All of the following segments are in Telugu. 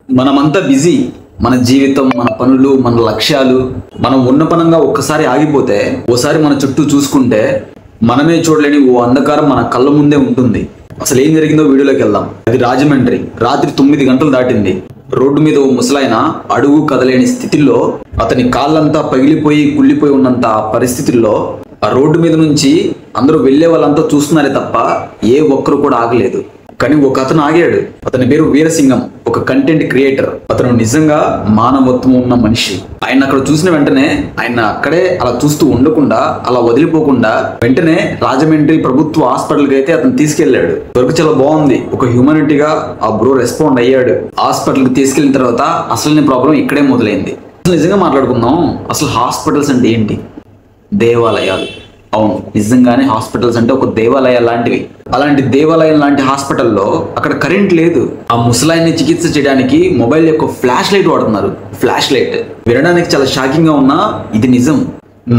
మనమంతా బిజీ. మన జీవితం, మన పనులు, మన లక్ష్యాలు, మనం ఉన్నపనంగా ఒక్కసారి ఆగిపోతే, ఓసారి మన చుట్టూ చూసుకుంటే మనమే చూడలేని ఓ అంధకారం మన కళ్ళ ముందే ఉంటుంది. అసలు ఏం జరిగిందో వీడియోలోకి వెళ్దాం. అది రాజమండ్రి. రాత్రి 9 గంటలు దాటింది. రోడ్డు మీద ఓ ముసలాయన అడుగు కదలేని స్థితిలో, అతని కాళ్ళంతా పగిలిపోయి కుళ్ళిపోయి ఉన్నంత పరిస్థితుల్లో ఆ రోడ్డు మీద నుంచి అందరూ వెళ్లే వాళ్ళంతా చూస్తున్నారే తప్ప ఏ ఒక్కరు కూడా ఆగలేదు. కానీ ఒక అతను ఆగాడు. అతని పేరు వీరసింగం, ఒక కంటెంట్ క్రియేటర్. అతను నిజంగా మానవత్వం ఉన్న మనిషి. ఆయన అక్కడ చూసిన వెంటనే ఆయన అక్కడే అలా చూస్తూ ఉండకుండా, అలా వదిలిపోకుండా వెంటనే రాజమండ్రి ప్రభుత్వ హాస్పిటల్కి అయితే అతను తీసుకెళ్లాడు. వరకు చాలా బాగుంది. ఒక హ్యూమానిటీగా ఆ బ్రో రెస్పాండ్ అయ్యాడు. హాస్పిటల్కి తీసుకెళ్లిన తర్వాత అసలు ప్రాబ్లం ఇక్కడే మొదలైంది. అసలు నిజంగా మాట్లాడుకుందాం. అసలు హాస్పిటల్స్ అంటే ఏంటి? దేవాలయాలు. అవును, నిజంగానే హాస్పిటల్స్ అంటే ఒక దేవాలయం లాంటివి. అలాంటి దేవాలయం లాంటి హాస్పిటల్లో అక్కడ కరెంట్ లేదు. ఆ ముసలాయిని చికిత్స చేయడానికి మొబైల్ యొక్క ఫ్లాష్ లైట్ వాడుతున్నారు. ఫ్లాష్ లైట్ వినడానికి చాలా షాకింగ్ గా ఉన్నా ఇది నిజం.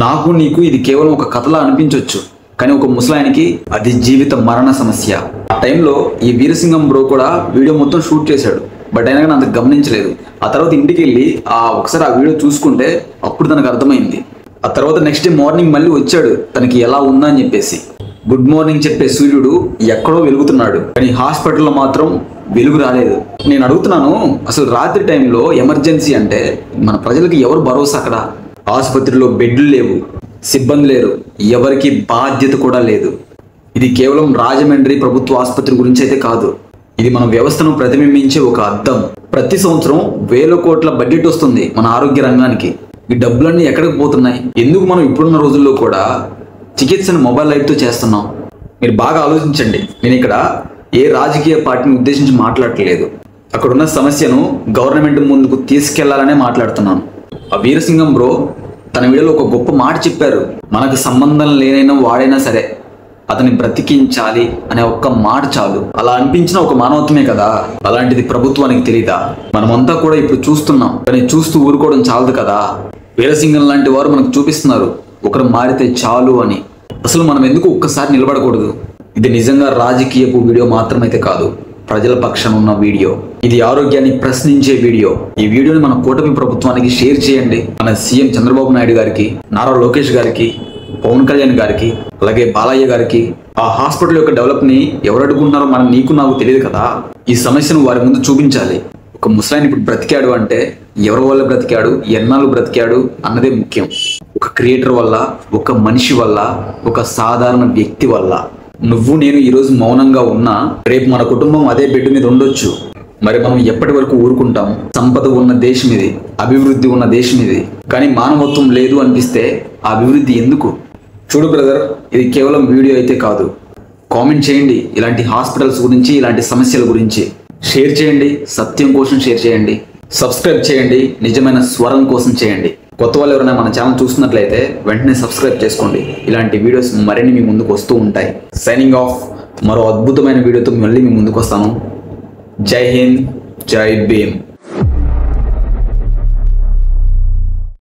నాకు నీకు ఇది కేవలం ఒక కథలా అనిపించవచ్చు, కానీ ఒక ముసలాయనికి అది జీవిత మరణ సమస్య. ఆ టైంలో ఈ వీరసింగం బ్రో కూడా వీడియో మొత్తం షూట్ చేశాడు. బట్ అయినా కానీ అంత గమనించలేదు. ఆ తర్వాత ఇంటికి వెళ్ళి ఒకసారి ఆ వీడియో చూసుకుంటే అప్పుడు తనకు అర్థమైంది. ఆ తర్వాత నెక్స్ట్ డే మార్నింగ్ మళ్ళీ వచ్చాడు తనకి ఎలా ఉందా అని చెప్పేసి. గుడ్ మార్నింగ్ చెప్పే సూర్యుడు ఎక్కడో వెలుగుతున్నాడు, కానీ హాస్పిటల్లో మాత్రం వెలుగు రాలేదు. నేను అడుగుతున్నాను, అసలు రాత్రి టైంలో ఎమర్జెన్సీ అంటే మన ప్రజలకి ఎవరు భరోసా? అక్కడ ఆసుపత్రిలో బెడ్లు లేవు, సిబ్బంది లేరు, ఎవరికి బాధ్యత కూడా లేదు. ఇది కేవలం రాజమండ్రి ప్రభుత్వ ఆసుపత్రి గురించి అయితే కాదు. ఇది మన వ్యవస్థను ప్రతిబింబించే ఒక అద్దం. ప్రతి సంవత్సరం వేల కోట్ల బడ్జెట్ వస్తుంది మన ఆరోగ్య రంగానికి. ఈ డబ్బులన్నీ ఎక్కడికి పోతున్నాయి? ఎందుకు మనం ఇప్పుడున్న రోజుల్లో కూడా చికిత్సను మొబైల్ లైట్తో చేస్తున్నాం? మీరు బాగా ఆలోచించండి. నేను ఇక్కడ ఏ రాజకీయ పార్టీని ఉద్దేశించి మాట్లాడట్లేదు. అక్కడున్న సమస్యను గవర్నమెంట్ ముందుకు తీసుకెళ్లాలనే మాట్లాడుతున్నాను. ఆ వీరసింగం బ్రో తన వీడియోలో ఒక గొప్ప మాట చెప్పారు. మనకు సంబంధం లేనైనా వాడైనా సరే అతన్ని బ్రతికించాలి అనే ఒక్క మాట చాలు. అలా అనిపించిన ఒక మానవత్వమే కదా. అలాంటిది ప్రభుత్వానికి తెలీదా? మనమంతా కూడా ఇప్పుడు చూస్తున్నాం, కానీ చూస్తూ ఊరుకోవడం చాలదు కదా. వీరసింగం లాంటి వారు మనకు చూపిస్తున్నారు ఒకరు మారితే చాలు అని. అసలు మనం ఎందుకు ఒక్కసారి నిలబడకూడదు? ఇది నిజంగా రాజకీయపు వీడియో మాత్రమైతే కాదు, ప్రజల పక్షాన ఉన్న వీడియో. ఇది ఆరోగ్యాన్ని ప్రశ్నించే వీడియో. ఈ వీడియోని మన కూటమి ప్రభుత్వానికి షేర్ చేయండి. మన సీఎం చంద్రబాబు నాయుడు గారికి, నారా లోకేష్ గారికి, పవన్ కళ్యాణ్ గారికి, అలాగే బాలయ్య గారికి. ఆ హాస్పిటల్ యొక్క డెవలప్ ని ఎవరు అడుగుతున్నారో మనం నీకు నాకు తెలియదు కదా. ఈ సమస్యను వారి ముందు చూపించాలి. ఒక ముసలాయన ఇప్పుడు బ్రతికాడు అంటే ఎవరి వల్ల బ్రతికాడు, ఎన్నాళ్ళు బ్రతికాడు అన్నదే ముఖ్యం. ఒక క్రియేటర్ వల్ల, ఒక మనిషి వల్ల, ఒక సాధారణ వ్యక్తి వల్ల. నువ్వు నేను ఈరోజు మౌనంగా ఉన్నా రేపు మన కుటుంబం అదే బెడ్ మీద ఉండొచ్చు. మరి మనం ఎప్పటి వరకు ఊరుకుంటాం? సంపద ఉన్న దేశం ఇది, అభివృద్ధి ఉన్న దేశం ఇది. కానీ మానవత్వం లేదు అనిపిస్తే ఆ అభివృద్ధి ఎందుకు? చూడు బ్రదర్, ఇది కేవలం వీడియో అయితే కాదు. కామెంట్ చేయండి ఇలాంటి హాస్పిటల్స్ గురించి, ఇలాంటి సమస్యల గురించి. షేర్ చేయండి, సత్యం కోసం షేర్ చేయండి. సబ్స్క్రైబ్ చేయండి, నిజమైన స్వరం కోసం చేయండి. కొత్త వాళ్ళు ఎవరైనా మన ఛానల్ చూస్తున్నట్లయితే వెంటనే సబ్స్క్రైబ్ చేసుకోండి. ఇలాంటి వీడియోస్ మరిన్ని మీ ముందుకు వస్తూ ఉంటాయి. Signing off. మరో అద్భుతమైన వీడియోతో మళ్ళీ మీ ముందుకు వస్తాను. జై హింద్, జై భీమ్.